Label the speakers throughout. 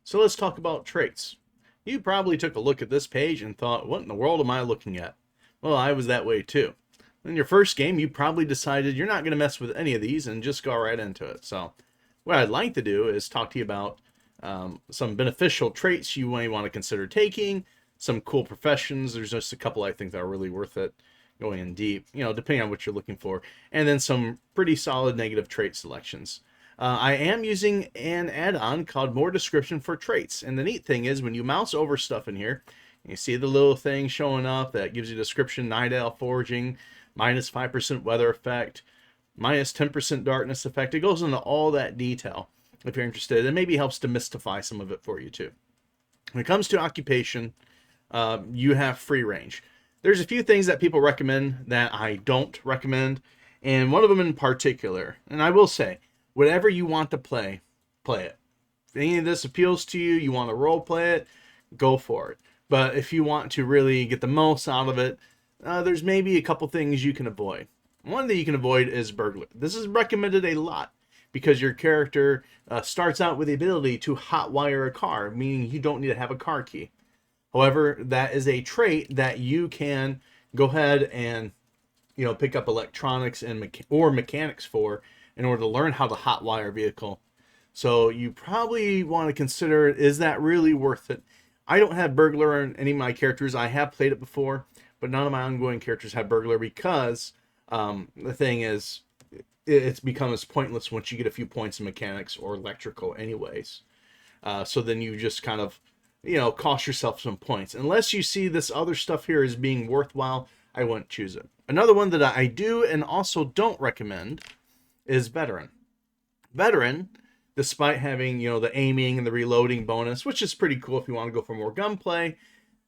Speaker 1: So let's talk about traits. You probably took a look at this page and thought, what in the world am I looking at? Well, I was that way too. In your first game, you probably decided you're not going to mess with any of these and just go right into it. So what I'd like to do is talk to you about some beneficial traits you may want to consider taking, some cool professions. There's just a couple I think that are really worth it going in deep, depending on what you're looking for, and then some pretty solid negative trait selections. I am using an add-on called More Description for Traits. And the neat thing is when you mouse over stuff in here, you see the little thing showing up that gives you description, night owl foraging, minus 5% weather effect, minus 10% darkness effect. It goes into all that detail if you're interested. It maybe helps demystify some of it for you too. When it comes to occupation, you have free range. There's a few things that people recommend that I don't recommend, and one of them in particular, and I will say, whatever you want to play, play it. If any of this appeals to you, you want to role play it, go for it. But if you want to really get the most out of it, there's maybe a couple things you can avoid. One that you can avoid is burglar. This is recommended a lot because your character starts out with the ability to hotwire a car, meaning you don't need to have a car key. However, that is a trait that you can go ahead and pick up electronics and or mechanics for in order to learn how to hotwire a vehicle. So you probably want to consider, is that really worth it? I don't have burglar in any of my characters. I have played it before, but none of my ongoing characters have burglar because the thing is, it's becomes pointless once you get a few points in mechanics or electrical anyways. So then you just kind of, cost yourself some points. Unless you see this other stuff here as being worthwhile, I wouldn't choose it. Another one that I do and also don't recommend is veteran. Veteran, despite having, the aiming and the reloading bonus, which is pretty cool if you want to go for more gunplay,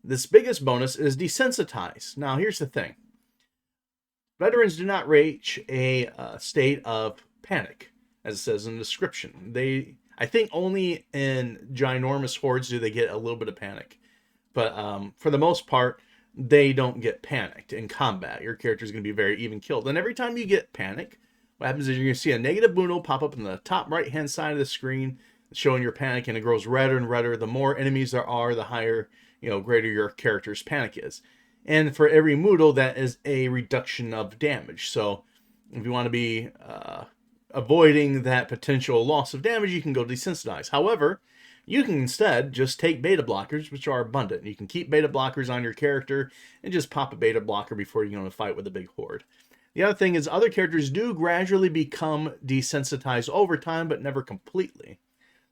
Speaker 1: this biggest bonus is desensitize. Now, here's the thing. Veterans do not reach a state of panic, as it says in the description. I think only in ginormous hordes do they get a little bit of panic. But for the most part, they don't get panicked in combat. Your character is going to be very even killed. And every time you get panic, what happens is you're going to see a negative boon pop up in the top right-hand side of the screen showing your panic, and it grows redder and redder. The more enemies there are, the higher, greater your character's panic is. And for every moodle, that is a reduction of damage. So if you want to be avoiding that potential loss of damage, you can go desensitize. However, you can instead just take beta blockers, which are abundant. You can keep beta blockers on your character and just pop a beta blocker before you go to fight with a big horde. The other thing is other characters do gradually become desensitized over time, but never completely.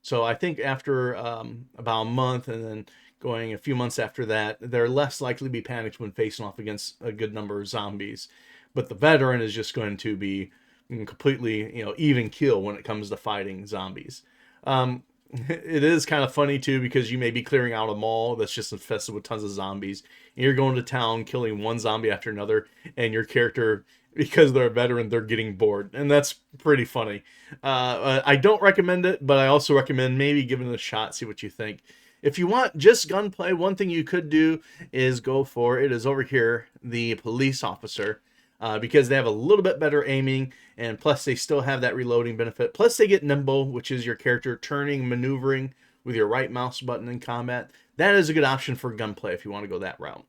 Speaker 1: So I think after about a month and then going a few months after that, they're less likely to be panicked when facing off against a good number of zombies. But the veteran is just going to be completely, even kill when it comes to fighting zombies. It is kind of funny too because you may be clearing out a mall that's just infested with tons of zombies, and you're going to town killing one zombie after another, and your character, because they're a veteran, they're getting bored, and that's pretty funny. I don't recommend it, but I also recommend maybe giving it a shot, see what you think. If you want just gunplay, one thing you could do is go for, it is over here, the police officer. Because they have a little bit better aiming, and plus they still have that reloading benefit. Plus they get nimble, which is your character turning, maneuvering with your right mouse button in combat. That is a good option for gunplay if you want to go that route.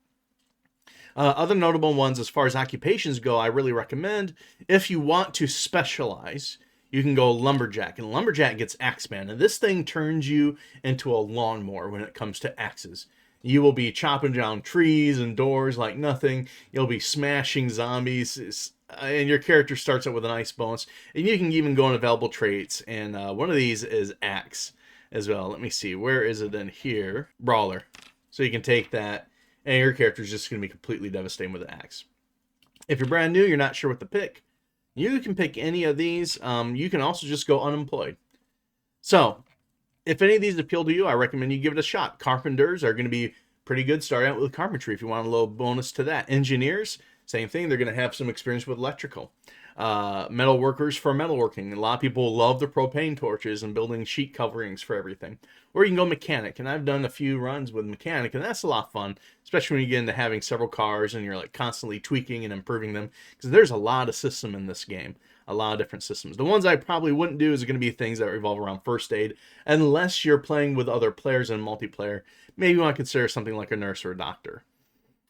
Speaker 1: Other notable ones as far as occupations go, I really recommend, if you want to specialize, you can go lumberjack. And lumberjack gets axeman, and this thing turns you into a lawnmower when it comes to axes. You will be chopping down trees and doors like nothing. You'll be smashing zombies. And your character starts out with a nice bonus. And you can even go on available traits. And one of these is axe as well. Let me see. Where is it in here? Brawler. So you can take that. And your character is just going to be completely devastating with an axe. If you're brand new, you're not sure what to pick, you can pick any of these. You can also just go unemployed. So if any of these appeal to you, I recommend you give it a shot. Carpenters are going to be pretty good starting out with carpentry if you want a little bonus to that. Engineers, same thing. They're going to have some experience with electrical. Metal workers for metalworking. A lot of people love the propane torches and building sheet coverings for everything. Or you can go mechanic, and I've done a few runs with mechanic, and that's a lot of fun, especially when you get into having several cars and you're like constantly tweaking and improving them, because there's a lot of system in this game. a lot of different systems. The ones I probably wouldn't do is going to be things that revolve around first aid, unless you're playing with other players in multiplayer. Maybe you want to consider something like a nurse or a doctor,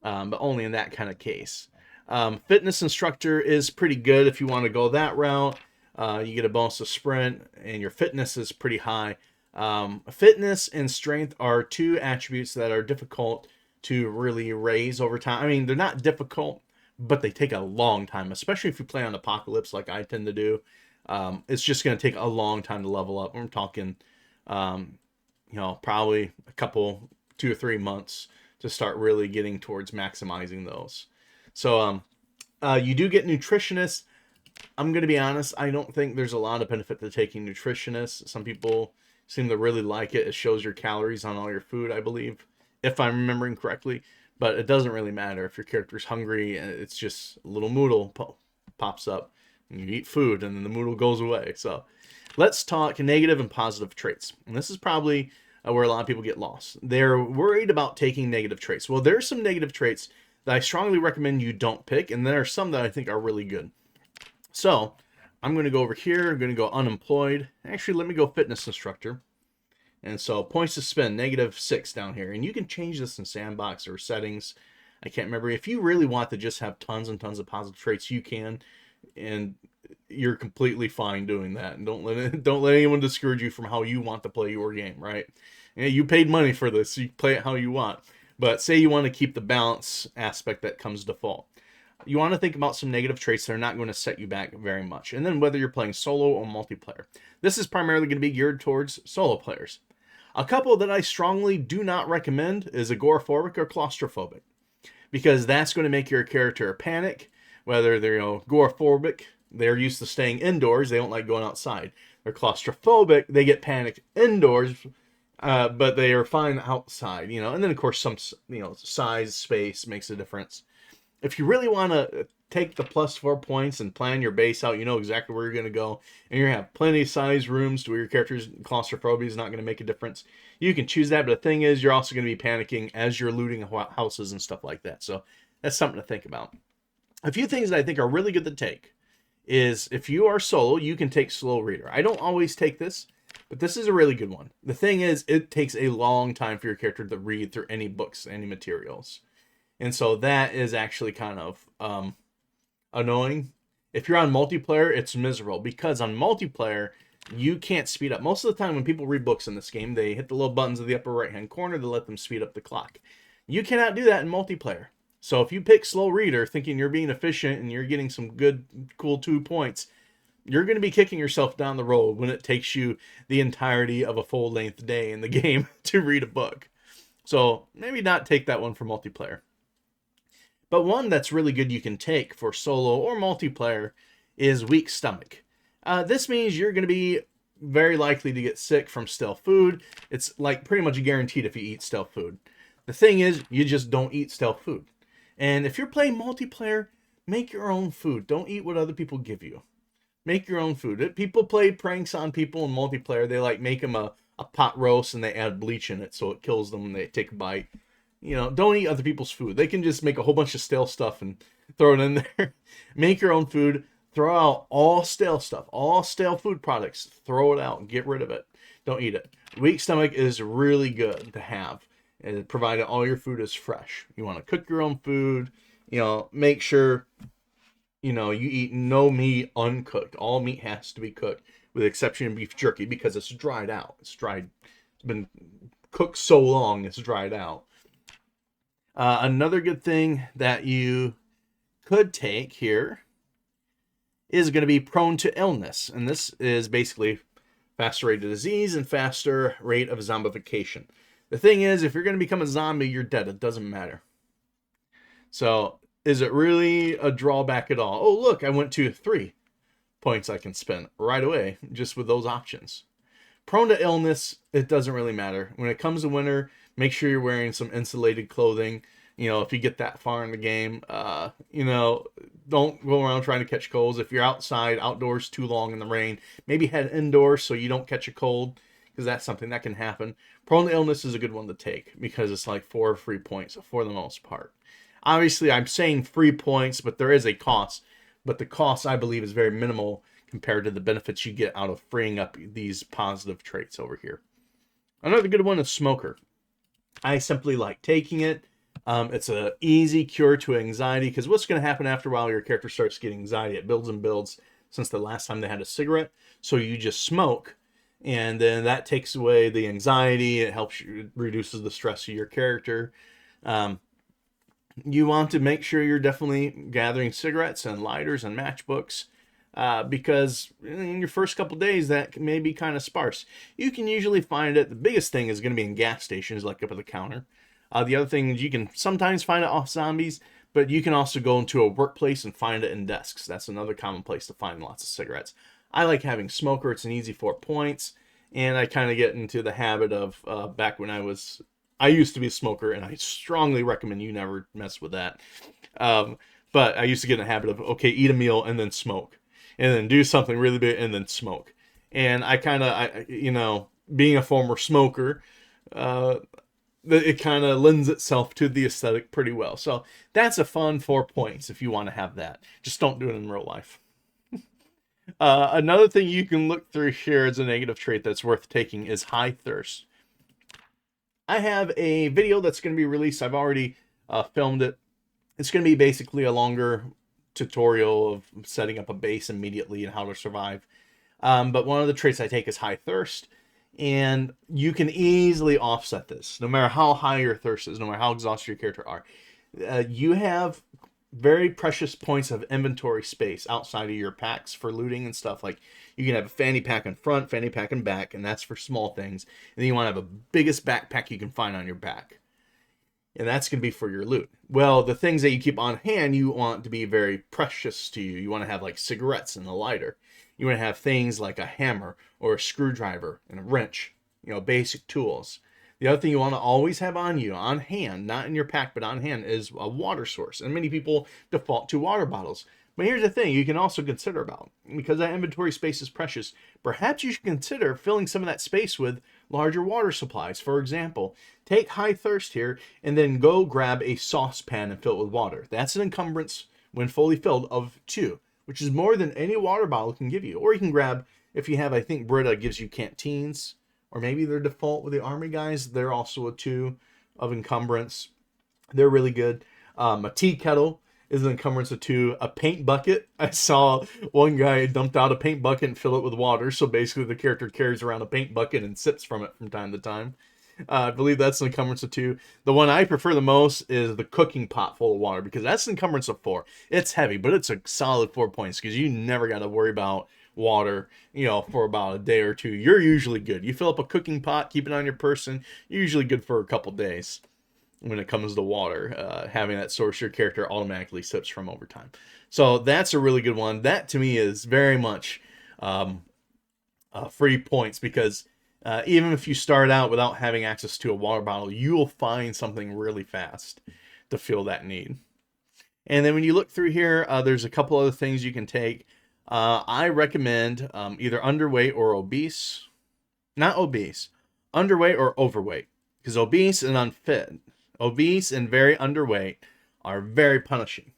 Speaker 1: but only in that kind of case. Fitness instructor is pretty good if you want to go that route. You get a bonus of sprint, and your fitness is pretty high. Fitness and strength are two attributes that are difficult to really raise over time. I mean, they're not difficult, but they take a long time, especially if you play on Apocalypse like I tend to do. It's just going to take a long time to level up. I'm talking, probably a couple, 2 or 3 months to start really getting towards maximizing those. So you do get nutritionists. I'm going to be honest, I don't think there's a lot of benefit to taking nutritionists. Some people seem to really like it. It shows your calories on all your food, I believe, if I'm remembering correctly. But it doesn't really matter if your character's hungry. It's just a little Moodle pops up, and you eat food, and then the Moodle goes away. So let's talk negative and positive traits. And this is probably where a lot of people get lost. They're worried about taking negative traits. Well, there's some negative traits that I strongly recommend you don't pick, and there are some that I think are really good. So I'm going to go over here. I'm going to go unemployed. Actually, let me go fitness instructor. And so points to spend, -6 down here. And you can change this in sandbox or settings. I can't remember. If you really want to just have tons and tons of positive traits, you can. And you're completely fine doing that. And don't let anyone discourage you from how you want to play your game, right? And you paid money for this. So you play it how you want. But say you want to keep the balance aspect that comes default. You want to think about some negative traits that are not going to set you back very much. And then whether you're playing solo or multiplayer. This is primarily going to be geared towards solo players. A couple that I strongly do not recommend is agoraphobic or claustrophobic. Because that's going to make your character panic. Whether they're agoraphobic, they're used to staying indoors. They don't like going outside. They're claustrophobic, they get panicked indoors. But they are fine outside. And then of course some size, space makes a difference. If you really want to take the +4 points and plan your base out, you know exactly where you're going to go, and you're going to have plenty of size rooms to where your character's claustrophobia is not going to make a difference, you can choose that. But the thing is, you're also going to be panicking as you're looting houses and stuff like that. So that's something to think about. A few things that I think are really good to take is if you are solo, you can take Slow Reader. I don't always take this, but this is a really good one. The thing is, it takes a long time for your character to read through any books, any materials. And so that is actually kind of annoying. If you're on multiplayer, it's miserable because on multiplayer, you can't speed up. Most of the time when people read books in this game, they hit the little buttons in the upper right-hand corner to let them speed up the clock. You cannot do that in multiplayer. So if you pick Slow Reader thinking you're being efficient and you're getting some good, cool 2 points, you're going to be kicking yourself down the road when it takes you the entirety of a full-length day in the game to read a book. So maybe not take that one for multiplayer. But one that's really good you can take for solo or multiplayer is weak stomach. This means you're going to be very likely to get sick from stale food. It's like pretty much guaranteed if you eat stale food. The thing is, you just don't eat stale food. And if you're playing multiplayer, make your own food. Don't eat what other people give you. Make your own food. People play pranks on people in multiplayer. They like make them a pot roast and they add bleach in it so it kills them when they take a bite. Don't eat other people's food. They can just make a whole bunch of stale stuff and throw it in there. Make your own food. Throw out all stale stuff. All stale food products. Throw it out. Get rid of it. Don't eat it. Weak stomach is really good to have, provided all your food is fresh. You want to cook your own food. Make sure, you eat no meat uncooked. All meat has to be cooked, with the exception of beef jerky, because it's dried out. It's been cooked so long, it's dried out. Another good thing that you could take here is going to be prone to illness. And this is basically faster rate of disease and faster rate of zombification. The thing is, if you're going to become a zombie, you're dead. It doesn't matter. So is it really a drawback at all? Oh, look, I went to 3 points I can spend right away just with those options. Prone to illness, it doesn't really matter. When it comes to winter, make sure you're wearing some insulated clothing. If you get that far in the game, don't go around trying to catch colds. If you're outdoors too long in the rain, maybe head indoors so you don't catch a cold, because that's something that can happen. Prone to illness is a good one to take because it's like 4 free points for the most part. Obviously, I'm saying free points, but there is a cost. But the cost, I believe, is very minimal compared to the benefits you get out of freeing up these positive traits over here. Another good one is smoker. I simply like taking it. It's an easy cure to anxiety, because what's going to happen after a while, your character starts getting anxiety. It builds and builds since the last time they had a cigarette. So you just smoke, and then that takes away the anxiety. It helps you, reduces the stress of your character. You want to make sure you're definitely gathering cigarettes and lighters and matchbooks, because in your first couple days that may be kind of sparse. You can usually find it. The biggest thing is going to be in gas stations, like up at the counter. The other thing is you can sometimes find it off zombies, but you can also go into a workplace and find it in desks. That's another common place to find lots of cigarettes. I like having smoker. It's an easy 4 points, and I kind of get into the habit of, back when I used to be a smoker, and I strongly recommend you never mess with that. But I used to get in the habit of, okay, eat a meal and then smoke, and then do something really big and then smoke. And I kind of, being a former smoker, it kind of lends itself to the aesthetic pretty well. So that's a fun 4 points if you want to have that. Just don't do it in real life. Another thing you can look through here as a negative trait that's worth taking is high thirst. I have a video that's going to be released. I've already filmed it. It's going to be basically a longer tutorial of setting up a base immediately and how to survive. But one of the traits I take is high thirst. And you can easily offset this, no matter how high your thirst is, no matter how exhausted your character are. You have very precious points of inventory space outside of your packs for looting and stuff. Like, you can have a fanny pack in front, fanny pack in back, and that's for small things. And then you want to have a biggest backpack you can find on your back, and that's going to be for your loot. Well, the things that you keep on hand, you want to be very precious to you. You want to have like cigarettes and a lighter. You want to have things like a hammer or a screwdriver and a wrench, basic tools. The other thing you want to always have on you, on hand, not in your pack, but on hand, is a water source. And many people default to water bottles. But here's the thing you can also consider about. Because that inventory space is precious, perhaps you should consider filling some of that space with larger water supplies. For example, take high thirst here and then go grab a saucepan and fill it with water. That's an encumbrance, when fully filled, of 2. Which is more than any water bottle can give you. Or you can grab, if you have, I think Brita gives you canteens, or maybe their default with the army guys, they're also a 2 of encumbrance. They're really good. A tea kettle is an encumbrance of 2. A paint bucket, I saw one guy dumped out a paint bucket and fill it with water, so basically the character carries around a paint bucket and sips from it from time to time. I believe that's an encumbrance of 2. The one I prefer the most is the cooking pot full of water, because that's an encumbrance of 4. It's heavy, but it's a solid 4 points, because you never got to worry about water, for about a day or 2. You're usually good. You fill up a cooking pot, keep it on your person, you're usually good for a couple days when it comes to water. Having that source your character automatically sips from over time. So that's a really good one. That to me is very much free points, because even if you start out without having access to a water bottle, you will find something really fast to fill that need. And then when you look through here, there's a couple other things you can take. I recommend either underweight or obese. Not obese. Underweight or overweight. Because obese and unfit, obese and very underweight are very punishing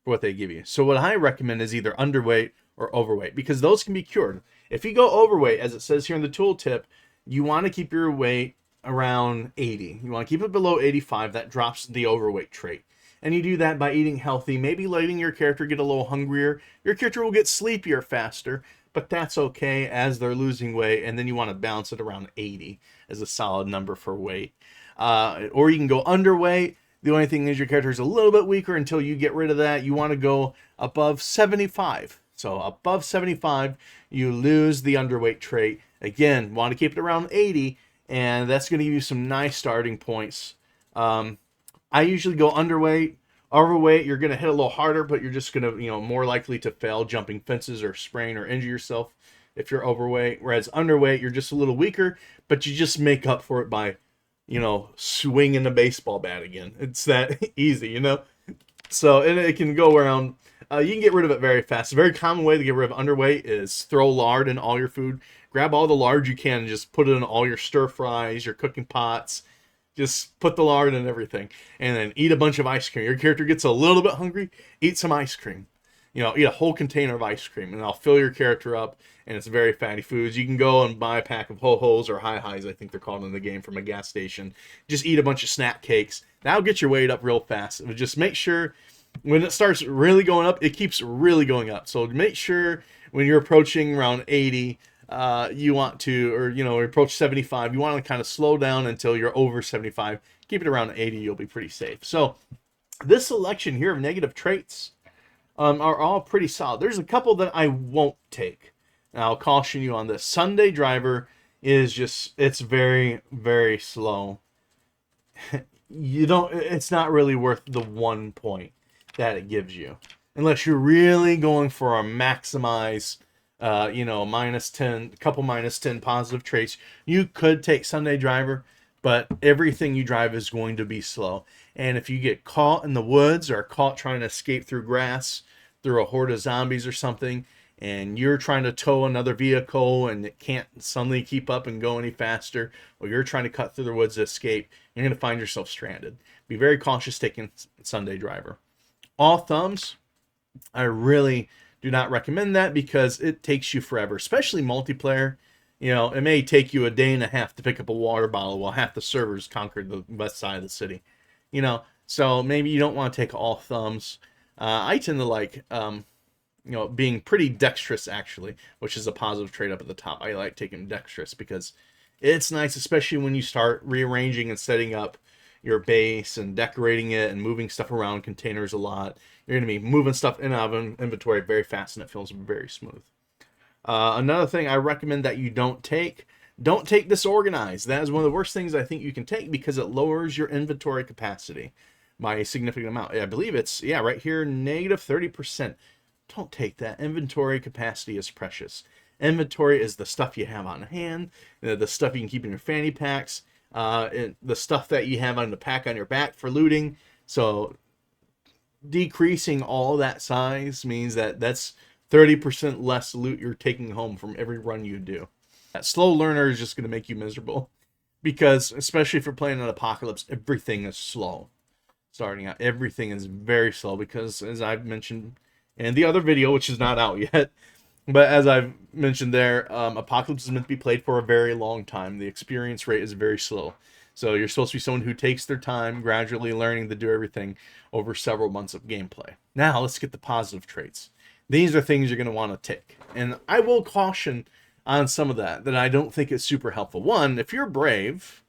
Speaker 1: for what they give you. So what I recommend is either underweight or overweight, because those can be cured. If you go overweight, as it says here in the tooltip, you want to keep your weight around 80. You want to keep it below 85. That drops the overweight trait. And you do that by eating healthy, maybe letting your character get a little hungrier. Your character will get sleepier faster, but that's okay as they're losing weight. And then you want to balance it around 80 as a solid number for weight. Or you can go underweight. The only thing is your character is a little bit weaker until you get rid of that. You want to go above 75. So above 75, you lose the underweight trait. Again, want to keep it around 80, and that's going to give you some nice starting points. I usually go underweight. Overweight, you're going to hit a little harder, but you're just going to, more likely to fail jumping fences or sprain or injure yourself if you're overweight. Whereas underweight, you're just a little weaker, but you just make up for it by, swinging a baseball bat again. It's that easy, So, and it can go around. You can get rid of it very fast. A very common way to get rid of underweight is throw lard in all your food. Grab all the lard you can and just put it in all your stir fries, your cooking pots. Just put the lard in everything. And then eat a bunch of ice cream. Your character gets a little bit hungry, eat some ice cream. eat a whole container of ice cream, and I'll fill your character up, and it's very fatty foods. You can go and buy a pack of ho-hos or hi-his, I think they're called in the game, from a gas station. Just eat a bunch of snack cakes. That'll get your weight up real fast. Just make sure when it starts really going up, it keeps really going up. So make sure when you're approaching around 80, you want to, or approach 75, you want to kind of slow down until you're over 75. Keep it around 80, you'll be pretty safe. So this selection here of negative traits are all pretty solid. There's a couple that I won't take. And I'll caution you on this. Sunday driver is just, it's very, very slow. It's not really worth the 1 point that it gives you. Unless you're really going for a maximize, minus 10, couple minus 10 positive traits. You could take Sunday driver, but everything you drive is going to be slow. And if you get caught in the woods or caught trying to escape through grass, through a horde of zombies or something, and you're trying to tow another vehicle and it can't suddenly keep up and go any faster, or you're trying to cut through the woods to escape, you're going to find yourself stranded. Be very cautious taking Sunday driver. All thumbs, I really do not recommend that because it takes you forever, especially multiplayer. It may take you a day and a half to pick up a water bottle while half the servers conquered the west side of the city. So maybe you don't want to take all thumbs. I tend to like, being pretty dexterous, actually, which is a positive trait up at the top. I like taking dexterous because it's nice, especially when you start rearranging and setting up your base and decorating it and moving stuff around containers a lot. You're going to be moving stuff in and out of inventory very fast, and it feels very smooth. Another thing I recommend that you don't take disorganized. That is one of the worst things I think you can take because it lowers your inventory capacity by a significant amount. I believe it's, right here, negative 30%. Don't take that. Inventory capacity is precious. Inventory is the stuff you have on hand, the stuff you can keep in your fanny packs, the stuff that you have on the pack on your back for looting. So decreasing all that size means that that's 30% less loot you're taking home from every run you do. That slow learner is just going to make you miserable because, especially if you're playing an apocalypse, everything is slow. Starting out, everything is very slow because, as I've mentioned in the other video, which is not out yet, but as I've mentioned there, Apocalypse is meant to be played for a very long time. The experience rate is very slow. So you're supposed to be someone who takes their time, gradually learning to do everything over several months of gameplay. Now, let's get the positive traits. These are things you're going to want to take. And I will caution on some of that I don't think is super helpful. One, if you're brave,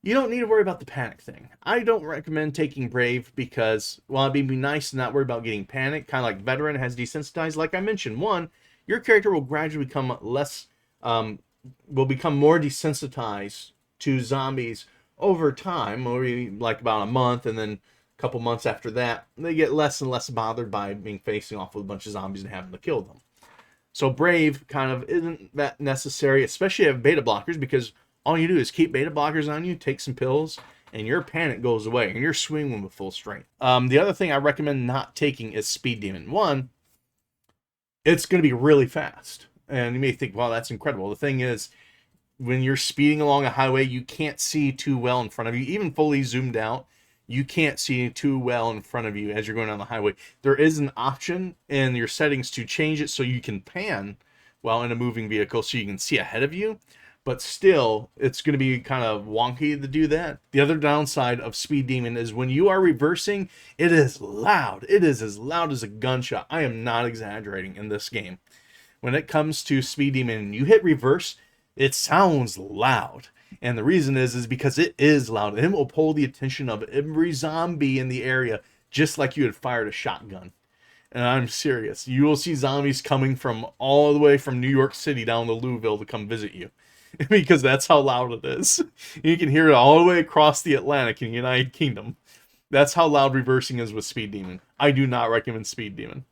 Speaker 1: you don't need to worry about the panic thing. I don't recommend taking brave because, while it'd be nice to not worry about getting panic, kind of like veteran has desensitized, like I mentioned, one, your character will gradually become will become more desensitized to zombies over time, maybe like about a month, and then a couple months after that, they get less and less bothered by being facing off with a bunch of zombies and having to kill them. So brave kind of isn't that necessary, especially if you have beta blockers, because all you do is keep beta blockers on you, take some pills, and your panic goes away, and you're swinging with full strength. The other thing I recommend not taking is Speed Demon. One, it's going to be really fast. And you may think, wow, that's incredible. The thing is, when you're speeding along a highway, you can't see too well in front of you. Even fully zoomed out, you can't see too well in front of you as you're going down the highway. There is an option in your settings to change it so you can pan while in a moving vehicle so you can see ahead of you. But still, it's going to be kind of wonky to do that. The other downside of Speed Demon is when you are reversing, it is loud. It is as loud as a gunshot. I am not exaggerating in this game. When it comes to Speed Demon and you hit reverse, it sounds loud. And the reason is because it is loud. And it will pull the attention of every zombie in the area, just like you had fired a shotgun. And I'm serious. You will see zombies coming from all the way from New York City down to Louisville to come visit you. Because that's how loud it is. You can hear it all the way across the Atlantic in the United Kingdom. That's how loud reversing is with Speed Demon. I do not recommend Speed Demon.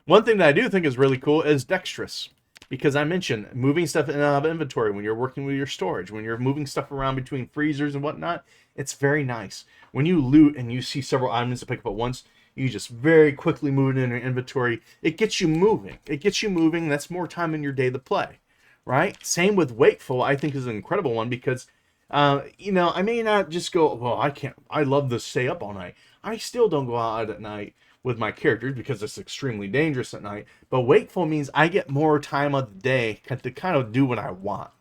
Speaker 1: One thing that I do think is really cool is Dexterous. Because I mentioned moving stuff in and out of inventory when you're working with your storage, when you're moving stuff around between freezers and whatnot, it's very nice. When you loot and you see several items to pick up at once, you just very quickly move it in your inventory. It gets you moving. It gets you moving. That's more time in your day to play. Right? Same with Wakeful, I think is an incredible one because, I may not just go, well, I love to stay up all night. I still don't go out at night with my characters because it's extremely dangerous at night. But wakeful means I get more time of the day to kind of do what I want.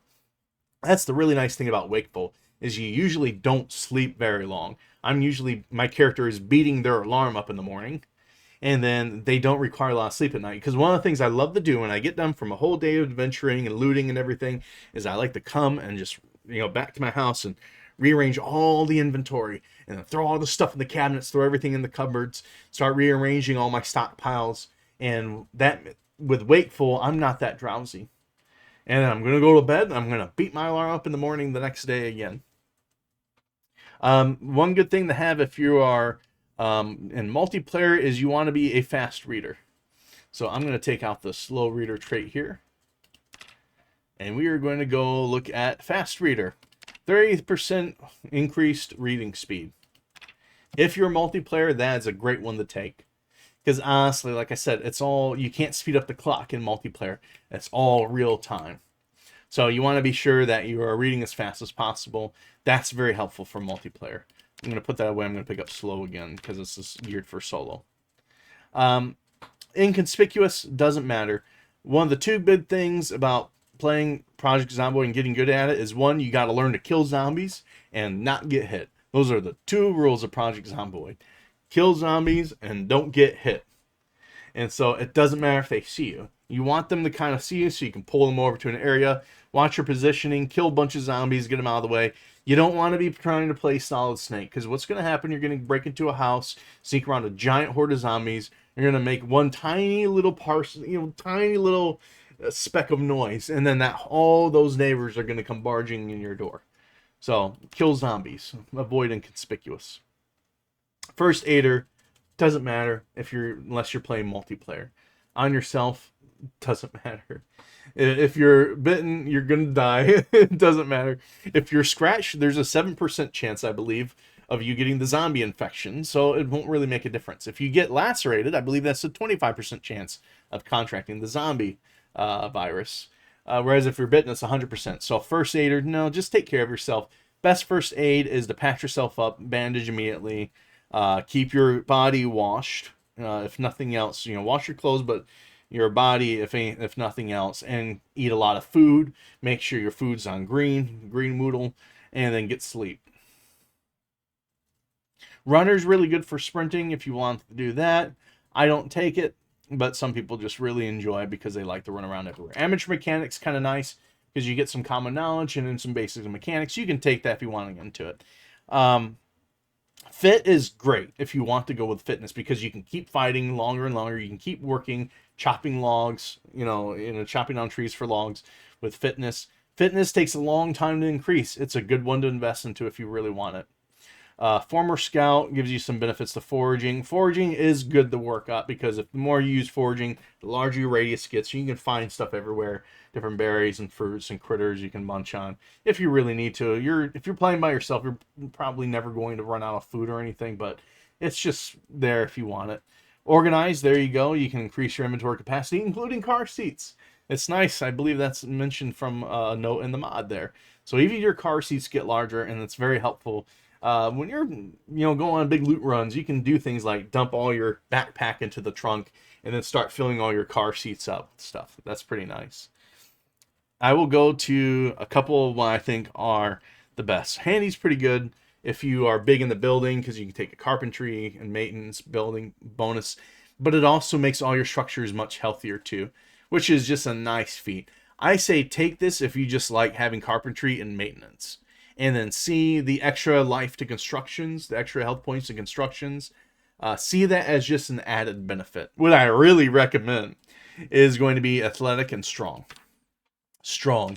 Speaker 1: That's the really nice thing about wakeful, is you usually don't sleep very long. My character is beating their alarm up in the morning, and then they don't require a lot of sleep at night. Because one of the things I love to do when I get done from a whole day of adventuring and looting and everything is I like to come and just, back to my house and rearrange all the inventory and then throw all the stuff in the cabinets, throw everything in the cupboards, start rearranging all my stockpiles. And that, with wakeful, I'm not that drowsy. And then I'm going to go to bed and I'm going to beat my alarm up in the morning the next day again. One good thing to have if you are in multiplayer is you want to be a fast reader. So I'm going to take out the slow reader trait here. And we are going to go look at fast reader. 30% increased reading speed. If you're multiplayer, that is a great one to take. Because honestly, like I said, you can't speed up the clock in multiplayer. It's all real time. So you want to be sure that you are reading as fast as possible. That's very helpful for multiplayer. I'm going to put that away. I'm going to pick up slow again because this is geared for solo. Inconspicuous doesn't matter. One of the two big things about playing Project Zomboid and getting good at it is, one, you got to learn to kill zombies and not get hit. Those are the two rules of Project Zomboid. Kill zombies and don't get hit. And so it doesn't matter if they see you. You want them to kind of see you so you can pull them over to an area, watch your positioning, kill a bunch of zombies, get them out of the way. You don't want to be trying to play Solid Snake, because what's going to happen, you're going to break into a house, sneak around a giant horde of zombies. You're going to make one tiny little speck of noise, and then all those neighbors are going to come barging in your door. So kill zombies, avoid inconspicuous. First aider doesn't matter unless you're playing multiplayer. On yourself, doesn't matter. If you're bitten, you're gonna die. It doesn't matter. If you're scratched, there's a 7% chance, I believe, of you getting the zombie infection, so it won't really make a difference. If you get lacerated, I believe that's a 25% chance of contracting the zombie virus. Whereas if you're bitten, it's 100%. So first aider, no, just take care of yourself. Best first aid is to patch yourself up, bandage immediately, keep your body washed. If nothing else, wash your clothes, but your body, if nothing else, and eat a lot of food. Make sure your food's on green moodle, and then get sleep. Runner's really good for sprinting if you want to do that. I don't take it, but some people just really enjoy it because they like to run around everywhere. Amateur mechanics kind of nice because you get some common knowledge and then some basics of mechanics. You can take that if you want to get into it. Fit is great if you want to go with fitness, because you can keep fighting longer and longer. You can keep working, chopping logs, chopping down trees for logs with fitness. Fitness takes a long time to increase. It's a good one to invest into if you really want it. Former Scout gives you some benefits to foraging. Foraging is good to work up, because the more you use foraging, the larger your radius gets. You can find stuff everywhere, different berries and fruits and critters you can munch on if you really need to. If you're playing by yourself, you're probably never going to run out of food or anything, but it's just there if you want it. Organize, there you go. You can increase your inventory capacity, including car seats. It's nice. I believe that's mentioned from a note in the mod there. So even your car seats get larger, and it's very helpful. When you're going on big loot runs, you can do things like dump all your backpack into the trunk and then start filling all your car seats up with stuff. That's pretty nice. I will go to a couple of what I think are the best. Handy's pretty good if you are big in the building, because you can take a carpentry and maintenance building bonus, but it also makes all your structures much healthier too, which is just a nice feat. I say take this if you just like having carpentry and maintenance, and then see the extra life to constructions, the extra health points to constructions. See that as just an added benefit. What I really recommend is going to be athletic and strong. Strong,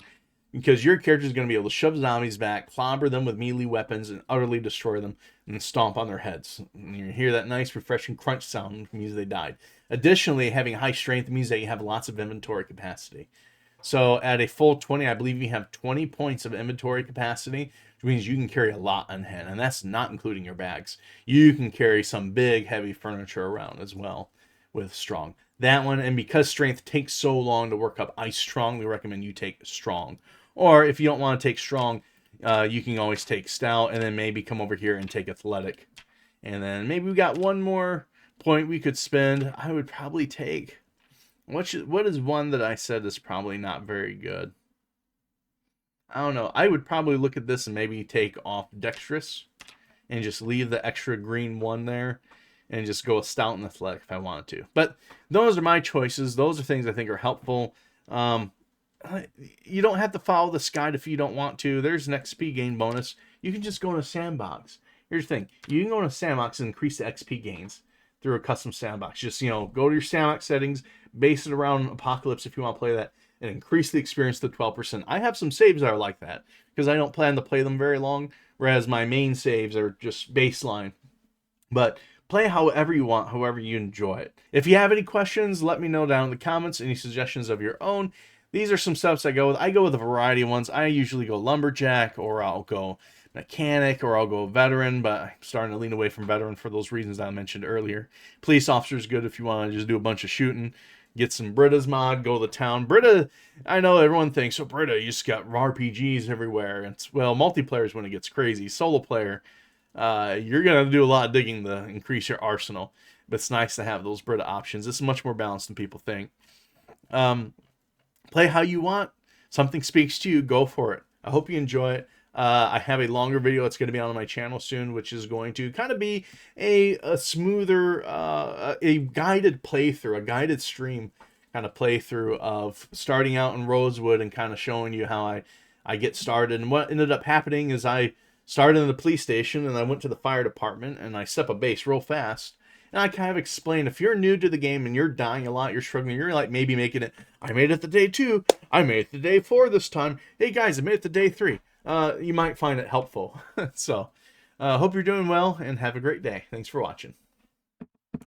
Speaker 1: because your character is going to be able to shove zombies back, clobber them with melee weapons, and utterly destroy them, and stomp on their heads. And you hear that nice, refreshing crunch sound, which means they died. Additionally, having high strength means that you have lots of inventory capacity. So at a full 20, I believe you have 20 points of inventory capacity, which means you can carry a lot on hand, and that's not including your bags. You can carry some big, heavy furniture around as well with strong. That one, and because strength takes so long to work up, I strongly recommend you take strong. Or if you don't want to take strong, you can always take stout, and then maybe come over here and take athletic. And then maybe we got one more point we could spend, I would probably take... What is one that I said is probably not very good? I don't know. I would probably look at this and maybe take off dexterous and just leave the extra green one there and just go with stout and athletic if I wanted to. But those are my choices. Those are things I think are helpful. You don't have to follow this guide if you don't want to. There's an XP gain bonus. You can just go in a sandbox. Here's the thing. You can go in a sandbox and increase the XP gains through a custom sandbox. Just, go to your sandbox settings, base it around Apocalypse if you want to play that, and increase the experience to 12%. I have some saves that are like that because I don't plan to play them very long, whereas my main saves are just baseline. But play however you want, however you enjoy it. If you have any questions, let me know down in the comments. Any suggestions of your own. These are some setups I go with. I go with a variety of ones. I usually go lumberjack, or I'll go mechanic, or I'll go veteran, but I'm starting to lean away from veteran for those reasons I mentioned earlier. Police officer is good if you want to just do a bunch of shooting. Get some Britta's mod, go to the town. Britta, I know everyone thinks, oh, Britta, you just got RPGs everywhere. Well, multiplayer is when it gets crazy. Solo player, you're going to do a lot of digging to increase your arsenal. But it's nice to have those Britta options. It's much more balanced than people think. Play how you want. Something speaks to you, go for it. I hope you enjoy it. I have a longer video that's going to be on my channel soon, which is going to kind of be a smoother, a guided playthrough, a guided stream kind of playthrough of starting out in Rosewood and kind of showing you how I get started. And what ended up happening is I started in the police station and I went to the fire department and I set up a base real fast. And I kind of explain, if you're new to the game and you're dying a lot, you're struggling, you're like maybe making it, I made it to day 2, I made it to day 4 this time. Hey guys, I made it to day 3. You might find it helpful. So, hope you're doing well and have a great day. Thanks for watching.